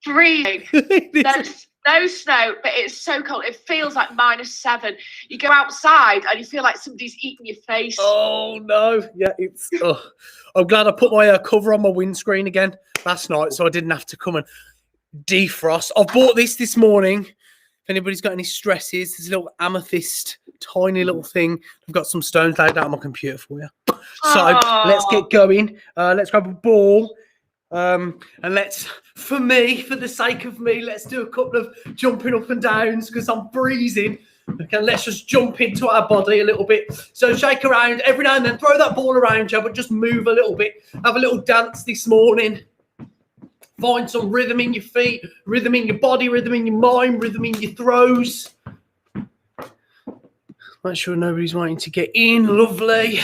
freezing. No snow, but it's so cold. It feels like -7. You go outside and you feel like somebody's eating your face. Oh no! Yeah, it's. I'm glad I put my cover on my windscreen again last night, so I didn't have to come and defrost. I've bought this morning. If anybody's got any stresses, this little amethyst, tiny little thing. I've got some stones laid out on my computer for you. So let's get going. Let's grab a ball. And let's, for the sake of me, let's do a couple of jumping up and downs because I'm freezing. Okay, let's just jump into our body a little bit. So shake around every now and then, throw that ball around you, but just move a little bit. Have a little dance this morning. Find some rhythm in your feet, rhythm in your body, rhythm in your mind, rhythm in your throws. Make sure nobody's waiting to get in. Lovely.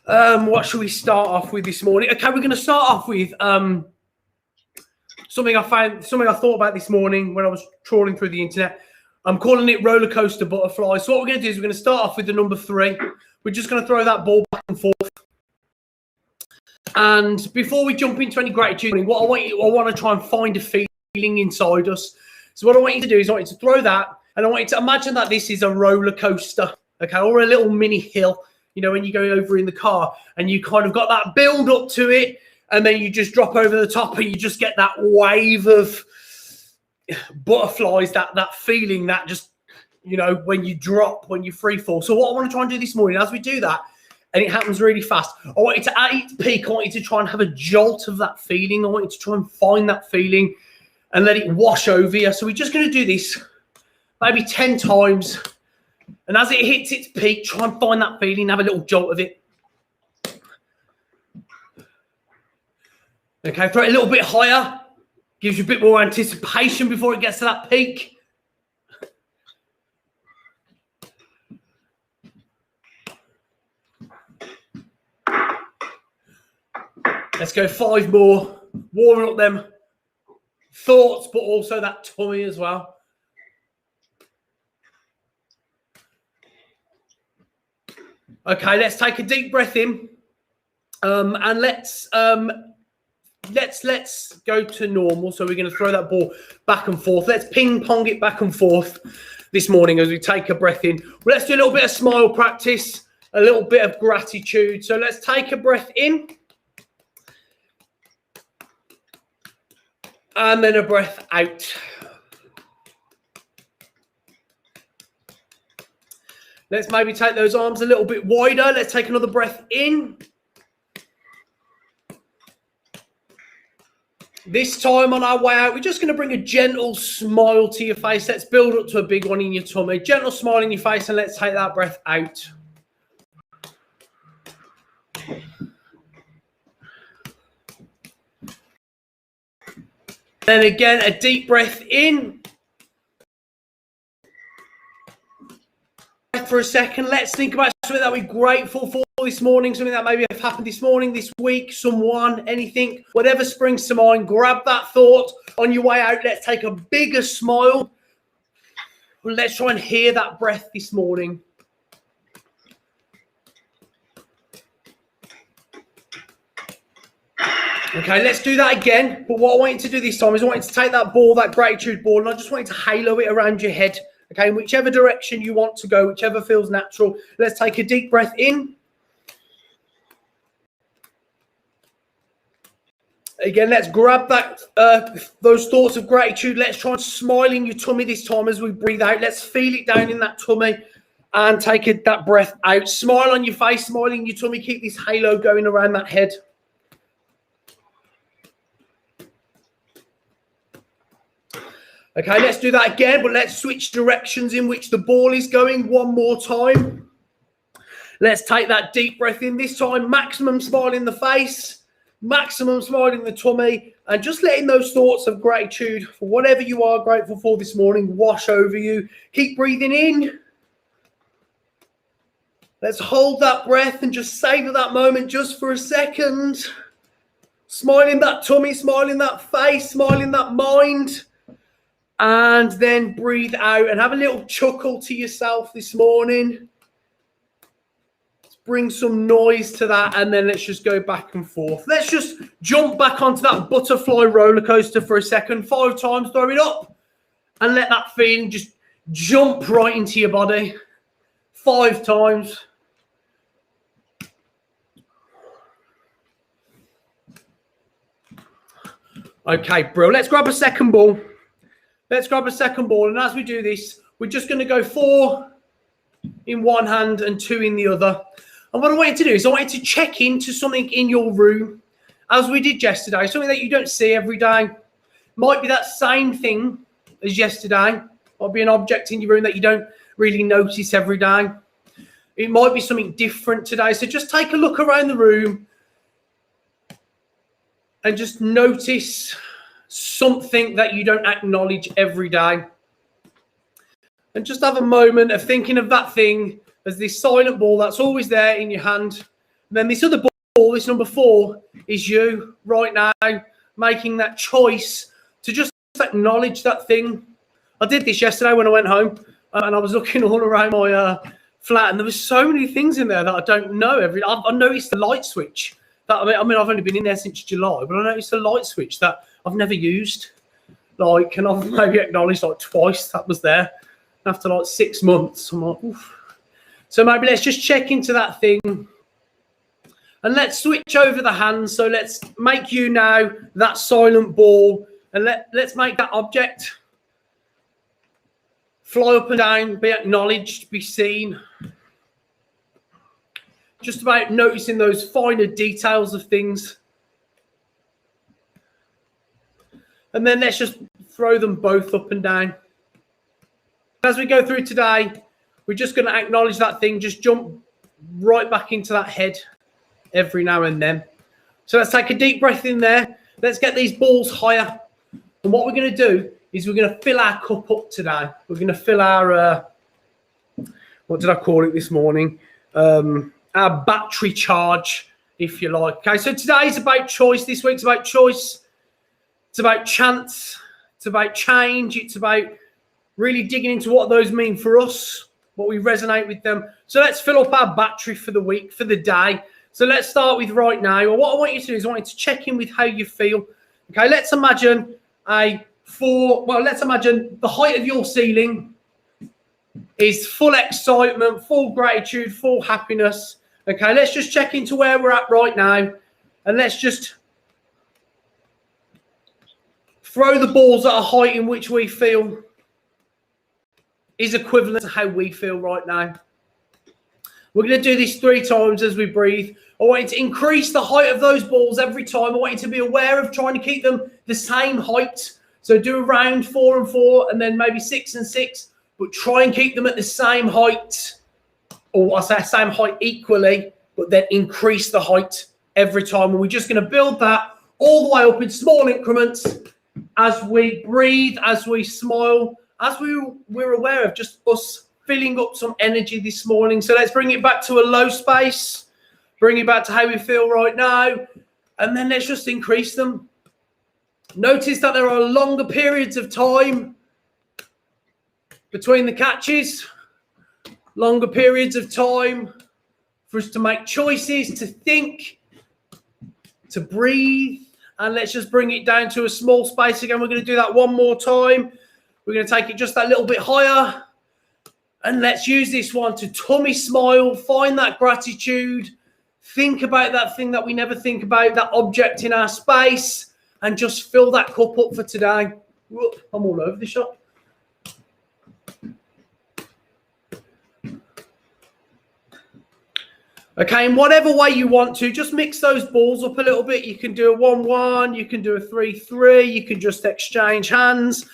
What should we start off with this morning? Okay, we're going to start off with something I thought about this morning when I was trawling through the internet. I'm calling it roller coaster butterflies. So what we're going to do is we're going to start off with the number 3. We're just going to throw that ball back and forth. And before we jump into any gratitude, what I want to try and find a feeling inside us. So what I want you to do is I want you to throw that, and I want you to imagine that this is a roller coaster, okay, or a little mini hill. You know, when you go over in the car and you kind of got that build up to it, and then you just drop over the top and you just get that wave of butterflies, that feeling that just, you know, when you drop, when you free fall. So what I want to try and do this morning, as we do that, and it happens really fast, I want you to, at its peak, I want you to try and have a jolt of that feeling. I want you to try and find that feeling and let it wash over you. So we're just going to do this maybe 10 times. And as it hits its peak, try and find that feeling, have a little jolt of it. Okay, throw it a little bit higher. Gives you a bit more anticipation before it gets to that peak. Let's go 5 more. Warming up them thoughts, but also that tummy as well. Okay, let's take a deep breath in, and let's go to normal. So we're going to throw that ball back and forth. Let's ping pong it back and forth this morning as we take a breath in. Well, let's do a little bit of smile practice, a little bit of gratitude. So let's take a breath in, and then a breath out. Let's maybe take those arms a little bit wider. Let's take another breath in. This time on our way out, we're just going to bring a gentle smile to your face. Let's build up to a big one in your tummy. Gentle smile in your face, and let's take that breath out. Then again, a deep breath in. For a second, let's think about something that we're grateful for this morning, something that maybe have happened this morning, this week, someone, anything, whatever springs to mind. Grab that thought on your way out. Let's take a bigger smile. Let's try and hear that breath this morning. Okay, let's do that again. But what I want you to do this time is I want you to take that ball, that gratitude ball, and I just want you to halo it around your head. Okay, in whichever direction you want to go, whichever feels natural. Let's take a deep breath in. Again, let's grab that those thoughts of gratitude. Let's try and smile in your tummy this time as we breathe out. Let's feel it down in that tummy and take that breath out. Smile on your face, smile in your tummy. Keep this halo going around that head. Okay, let's do that again, but let's switch directions in which the ball is going one more time. Let's take that deep breath in this time. Maximum smile in the face, maximum smile in the tummy, and just letting those thoughts of gratitude for whatever you are grateful for this morning wash over you. Keep breathing in. Let's hold that breath and just savor that moment just for a second. Smile in that tummy, smile in that face, smile in that mind. And then breathe out and have a little chuckle to yourself this morning. bring some noise to that, and then let's just go back and forth. Let's just jump back onto that butterfly roller coaster for a second. 5 times, throw it up, and let that feeling just jump right into your body. 5 times. Okay, bro, let's grab a second ball. Let's grab a second ball, and as we do this, we're just going to go 4 in one hand and 2 in the other. And what I want you to do is I want you to check into something in your room, as we did yesterday, something that you don't see every day. Might be that same thing as yesterday. Might be an object in your room that you don't really notice every day. It might be something different today. So just take a look around the room and just notice something that you don't acknowledge every day. And just have a moment of thinking of that thing as this silent ball that's always there in your hand. And then this other ball, this number 4, is you right now making that choice to just acknowledge that thing. I did this yesterday when I went home, and I was looking all around my flat, and there was so many things in there that I don't know. I noticed the light switch. I mean, I've only been in there since July, but I noticed a light switch that I've never used. Like, and I've maybe acknowledged like twice that was there. After like 6 months, I'm like, oof. So maybe let's just check into that thing. And let's switch over the hands. So let's make you now that silent ball. And let's make that object fly up and down, be acknowledged, be seen. Just about noticing those finer details of things. And then let's just throw them both up and down. As we go through today, we're just going to acknowledge that thing, just jump right back into that head every now and then. So let's take a deep breath in there. Let's get these balls higher. And what we're going to do is we're going to fill our cup up today. We're going to fill our, what did I call it this morning? Our battery charge, if you like. Okay, so today's about choice. This week's about choice. It's about chance. It's about change. It's about really digging into what those mean for us, what we resonate with them. So let's fill up our battery for the week, for the day. So let's start with right now. Well, what I want you to do is I want you to check in with how you feel. Okay, let's imagine let's imagine the height of your ceiling is full excitement, full gratitude, full happiness. Okay, let's just check into where we're at right now. And let's just throw the balls at a height in which we feel is equivalent to how we feel right now. We're going to do this 3 times as we breathe. I want you to increase the height of those balls every time. I want you to be aware of trying to keep them the same height. So do around 4 and 4 and then maybe 6 and 6, but try and keep them at the same height, or I say same height equally, but then increase the height every time. And we're just going to build that all the way up in small increments as we breathe, as we smile, as we're aware of just us filling up some energy this morning. So let's bring it back to a low space, bring it back to how we feel right now, and then let's just increase them. Notice that there are longer periods of time between the catches, longer periods of time for us to make choices, to think, to breathe, and let's just bring it down to a small space again. We're going to do that one more time. We're going to take it just that little bit higher. And let's use this one to tummy smile, find that gratitude, think about that thing that we never think about, that object in our space, and just fill that cup up for today. Whoop, I'm all over the shop. Okay, in whatever way you want to, just mix those balls up a little bit. You can do a 1-1, you can do a 3-3, you can just exchange hands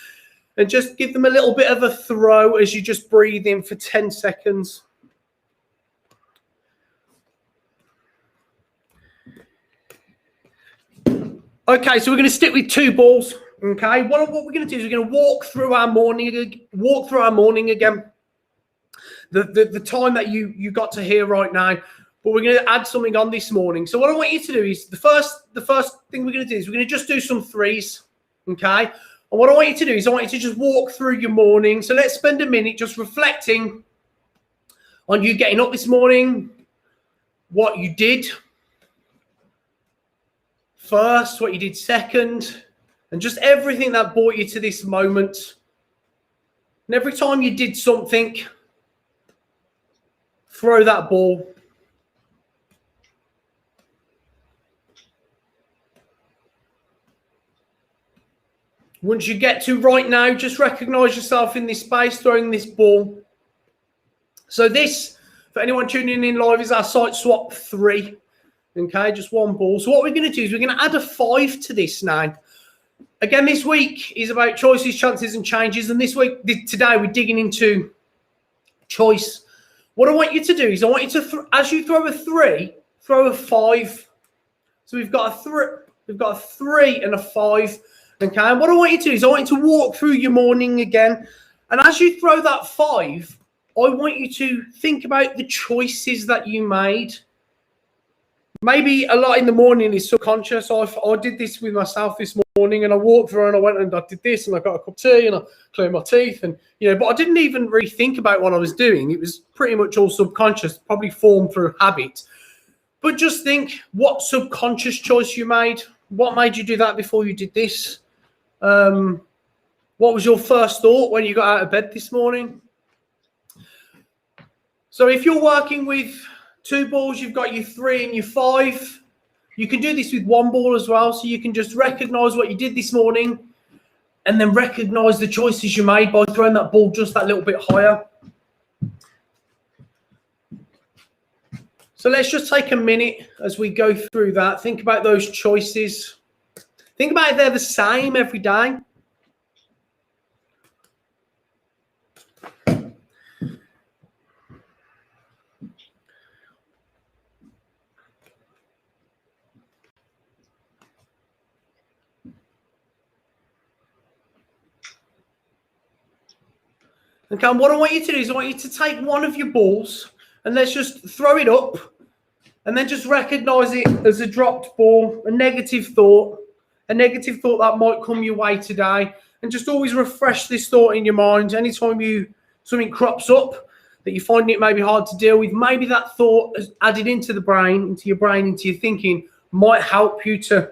and just give them a little bit of a throw as you just breathe in for 10 seconds. Okay, so we're going to stick with 2 balls. Okay, what we're going to do is we're going to walk through our morning again. The time that you got to hear right now. But we're going to add something on this morning. So what I want you to do is the first thing we're going to do is we're going to just do some 3s, okay? And what I want you to do is I want you to just walk through your morning. So let's spend a minute just reflecting on you getting up this morning, what you did first, what you did second, and just everything that brought you to this moment. And every time you did something, throw that ball. Once you get to right now, just recognize yourself in this space, throwing this ball. So this, for anyone tuning in live, is our site swap 3. Okay, just one ball. So what we're going to do is we're going to add a 5 to this now. Again, this week is about choices, chances, and changes. And today, we're digging into choice. What I want you to do is I want you to, as you throw a 3, throw a 5. So we've got a 3 and a 5. Okay, and what I want you to do is I want you to walk through your morning again. And as you throw that 5, I want you to think about the choices that you made. Maybe a lot in the morning is subconscious. I did this with myself this morning, and I walked through and I went and I did this and I got a cup of tea and I cleared my teeth, and but I didn't even really think about what I was doing. It was pretty much all subconscious, probably formed through habit. But just think what subconscious choice you made. What made you do that before you did this? What was your first thought when you got out of bed this morning? So if you're working with 2 balls, you've got your 3 and your 5. You can do this with 1 ball as well. So you can just recognize what you did this morning and then recognize the choices you made by throwing that ball just that little bit higher. So let's just take a minute as we go through that. Think about those choices. Think about it, they're the same every day. Okay, and what I want you to do is I want you to take one of your balls and let's just throw it up and then just recognize it as a dropped ball, a negative thought that might come your way today. And just always refresh this thought in your mind. Anytime something crops up that you find it maybe hard to deal with, maybe that thought is added into your brain, into your thinking, might help you to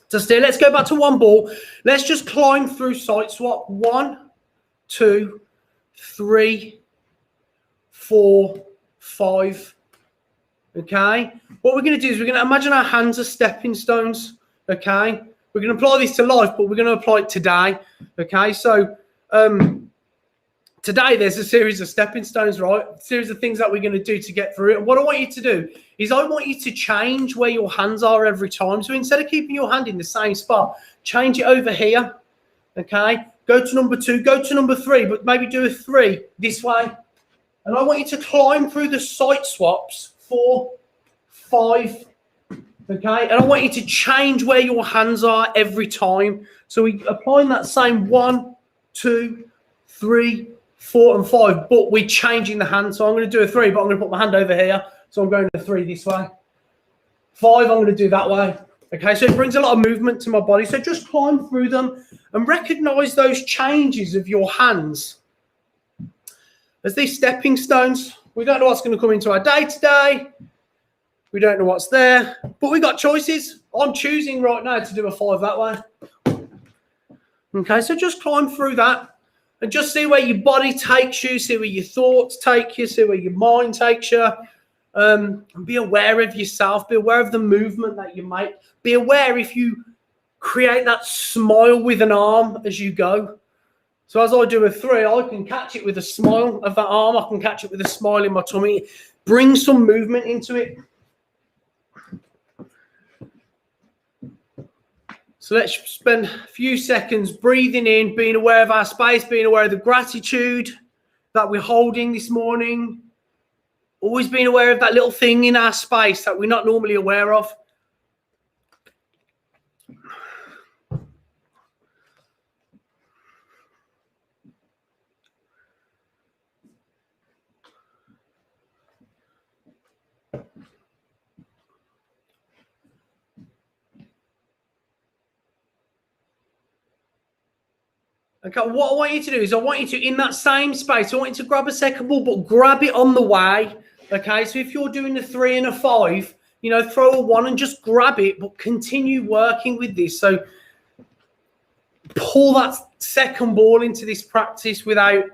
stay. Let's go back to 1 ball. Let's just climb through site swap. 1, 2, 3, 4, 5. Okay. What we're going to do is we're going to imagine our hands are stepping stones. Okay. We're going to apply this to life, but we're going to apply it today. Okay. So today there's a series of stepping stones, right? A series of things that we're going to do to get through it. And what I want you to do is I want you to change where your hands are every time. So instead of keeping your hand in the same spot, change it over here. Okay. Go to number 2, go to number 3, but maybe do a 3 this way. And I want you to climb through the site swaps 4, 5. Okay. And I want you to change where your hands are every time. So we're applying that same 1, 2, 3, 4, and 5, but we're changing the hand. So I'm going to do a 3, but I'm going to put my hand over here. So I'm going to 3 this way. 5, I'm going to do that way. Okay, so it brings a lot of movement to my body. So just climb through them and recognize those changes of your hands as these stepping stones. We don't know what's going to come into our day today. We don't know what's there, but we got choices. I'm choosing right now to do a 5 that way. Okay, so just climb through that and just see where your body takes you, see where your thoughts take you, see where your mind takes you. And be aware of yourself. Be aware of the movement that you make. Be aware if you create that smile with an arm as you go. So as I do a 3, I can catch it with a smile of that arm. I can catch it with a smile in my tummy. Bring some movement into it. So let's spend a few seconds breathing in, being aware of our space, being aware of the gratitude that we're holding this morning. Always being aware of that little thing in our space that we're not normally aware of. Okay, what I want you to do is I want you to, in that same space, I want you to grab a second ball, but grab it on the way. Okay, so if you're doing a 3 and a 5, you know, throw a 1 and just grab it, but continue working with this. So pull that second ball into this practice without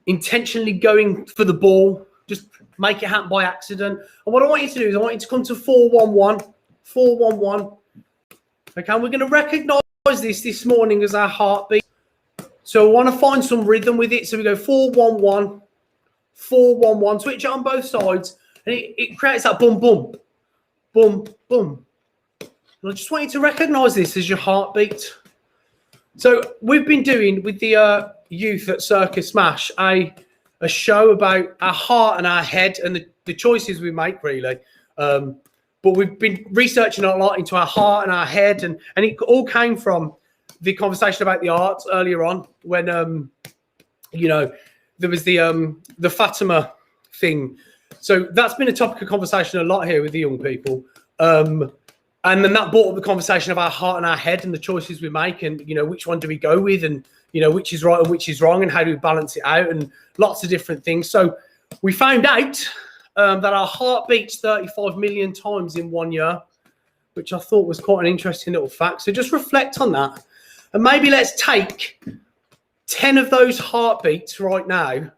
intentionally going for the ball. Just make it happen by accident. And what I want you to do is I want you to come to 4-1-1, 4-1-1. Okay, and we're going to recognize this morning as our heartbeat. So I want to find some rhythm with it. So we go 4-1-1, 4-1-1. Switch it on both sides, and it creates that boom, boom, boom, boom. And I just want you to recognize this as your heartbeat. So we've been doing with the youth at Circus Smash a show about our heart and our head and the choices we make, really. But we've been researching a lot into our heart and our head, and it all came from the conversation about the arts earlier on when, you know, there was the Fatima thing. So that's been a topic of conversation a lot here with the young people. And then that brought up the conversation of our heart and our head and the choices we make, and, you know, which one do we go with, and, you know, which is right and which is wrong, and how do we balance it out, and lots of different things. So we found out that our heart beats 35 million times in 1 year, which I thought was quite an interesting little fact. So just reflect on that. And maybe let's take 10 of those heartbeats right now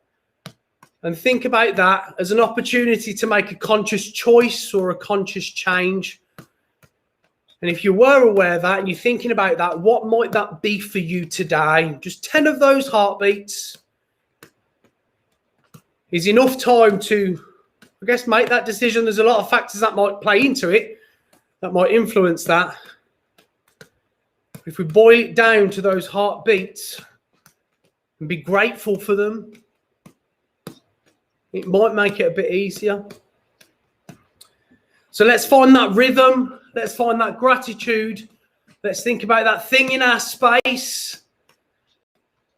and think about that as an opportunity to make a conscious choice or a conscious change. And if you were aware of that and you're thinking about that, what might that be for you today? Just 10 of those heartbeats is enough time to, I guess, make that decision. There's a lot of factors that might play into it, that might influence that. If we boil it down to those heartbeats and be grateful for them, it might make it a bit easier. So let's find that rhythm. Let's find that gratitude. Let's think about that thing in our space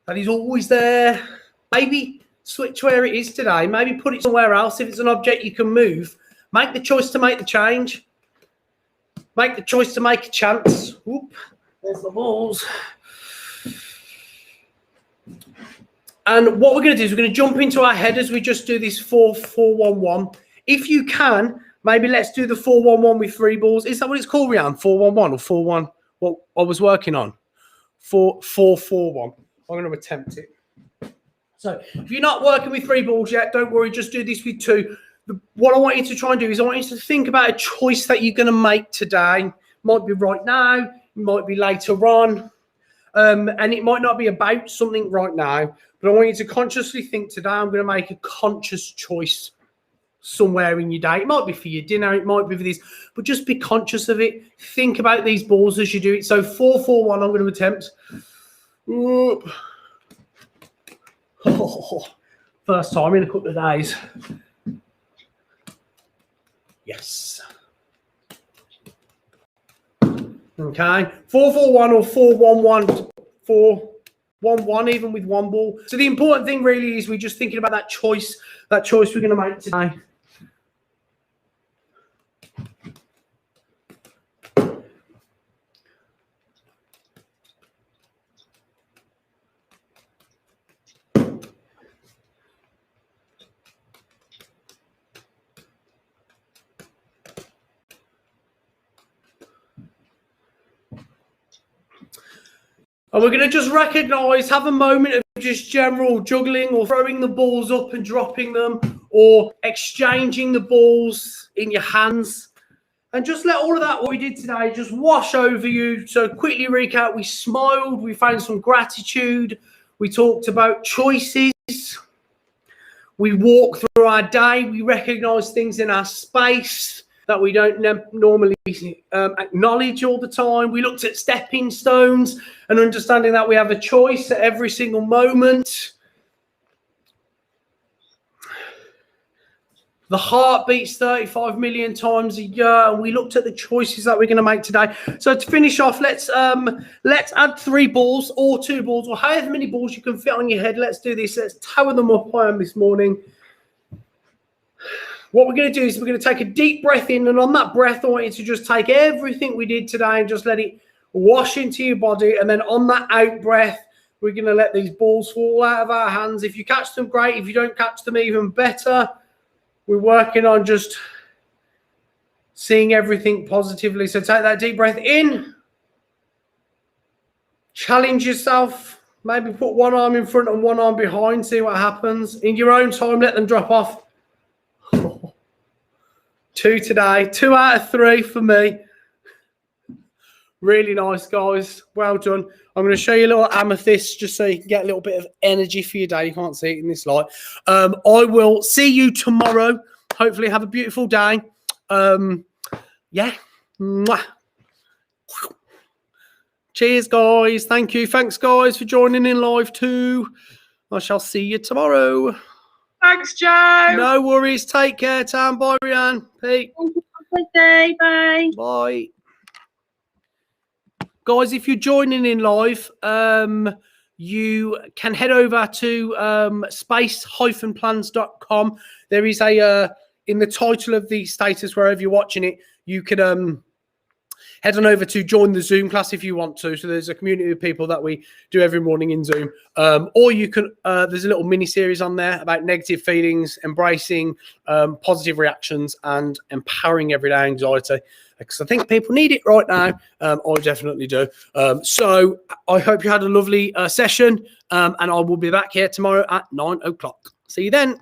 that is always there. Maybe switch where it is today. Maybe put it somewhere else. If it's an object you can move, make the choice to make the change. Make the choice to make a chance. Whoop, there's the balls. And what we're going to do is we're going to jump into our head as we just do this 4-4-1-1. If you can, maybe let's do the 4-1-1 with 3 balls. Is that what it's called, Rian? 4-1-1 or 4-1? What I was working on. 4-4-4-1. I'm going to attempt it. So if you're not working with 3 balls yet, don't worry. Just do this with 2. What I want you to try and do is I want you to think about a choice that you're going to make today. Might be right now. It might be later on. And it might not be about something right now. But I want you to consciously think today, I'm going to make a conscious choice somewhere in your day. It might be for your dinner, it might be for this, but just be conscious of it. Think about these balls as you do it. So 4-4-1, I'm going to attempt. Oh, first time in a couple of days. Yes. Okay. 4-4-1 or 4-1-1, 4-1-1, even with 1 ball. So the important thing really is we're just thinking about that choice we're going to make today. And we're going to just recognise, have a moment of just general juggling or throwing the balls up and dropping them, or exchanging the balls in your hands. And just let all of that, what we did today, just wash over you. So quickly recap, we smiled, we found some gratitude, we talked about choices, we walked through our day, we recognised things in our space that we don't normally acknowledge all the time. We looked at stepping stones and understanding that we have a choice at every single moment. The heart beats 35 million times a year, and we looked at the choices that we're going to make today. So to finish off, let's add 3 balls or 2 balls or however many balls you can fit on your head. Let's do this. Let's tower them up this morning. What we're going to do is we're going to take a deep breath in, and on that breath, I want you to just take everything we did today and just let it wash into your body. And then on that out breath, we're going to let these balls fall out of our hands. If you catch them, great. If you don't catch them, even better. we're working on just seeing everything positively. So take that deep breath in. Challenge yourself. Maybe put one arm in front and one arm behind. See what happens. In your own time, let them drop off. 2 today. 2 out of 3 for me. Really nice, guys. Well done. I'm going to show you a little amethyst just so you can get a little bit of energy for your day. You can't see it in this light. I will see you tomorrow. Hopefully have a beautiful day. Yeah. Mwah. Cheers, guys. Thank you. Thanks, guys, for joining in live too. I shall see you tomorrow. Thanks, Joe. No worries. Take care, Tam. Bye, Rianne. Pete. Have a good day. Bye. Bye. Guys, if you're joining in live, you can head over to space-plans.com. There is a, in the title of the status, wherever you're watching it, you can head on over to join the Zoom class if you want to. So there's a community of people that we do every morning in Zoom. Or you can, there's a little mini series on there about negative feelings, embracing positive reactions, and empowering everyday anxiety. Because I think people need it right now. I definitely do. So I hope you had a lovely session. And I will be back here tomorrow at 9 o'clock. See you then.